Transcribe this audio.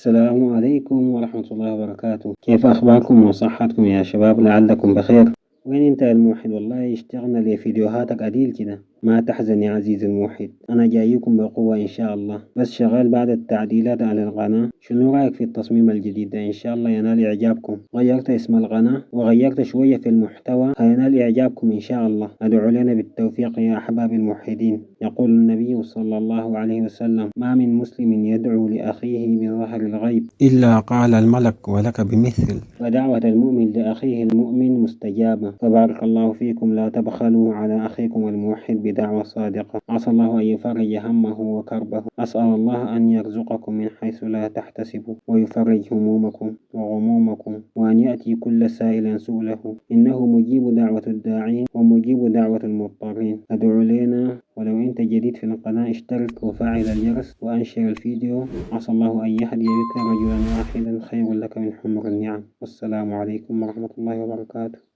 السلام عليكم ورحمة الله وبركاته. كيف أخباركم وصحتكم يا شباب؟ لعلكم بخير. وين انت يا الموحد؟ والله اشتغلنا لفيديوهاتك قليل كده. ما تحزن يا عزيزي الموحد، أنا جايكم بقوة إن شاء الله. بس شغال بعد التعديلات على القناة. شنو رأيك في التصميم الجديد ده؟ إن شاء الله ينال إعجابكم. غيرت اسم القناة وغيرت شوية في المحتوى، هينال إعجابكم إن شاء الله. أدعو لنا بالتوفيق يا أحباب الموحدين. يقول النبي صلى الله عليه وسلم: ما من مسلم يدعو لأخيه بظهر الغيب إلا قال الملك ولك بمثل. ودعوة المؤمن لأخيه المؤمن مستجابة. فبارك الله فيكم. لا تبخلوا على أخيكم الموحد بدعوة صادقة. عسى الله أن يفرج همه وكربه. أسأل الله أن يرزقكم من حيث لا تحتسبوا، ويفرج همومكم وغمومكم، وأن يأتي كل سائل سؤله، إنه مجيب دعوة الداعين ومجيب دعوة المضطرين. أدعو لنا. ولو أنت جديد في القناة اشترك وفعل الجرس وأنشر الفيديو. عسى الله أن يهدي بك رجلا واحدا خير لك من حمر النعم. والسلام عليكم ورحمة الله وبركاته.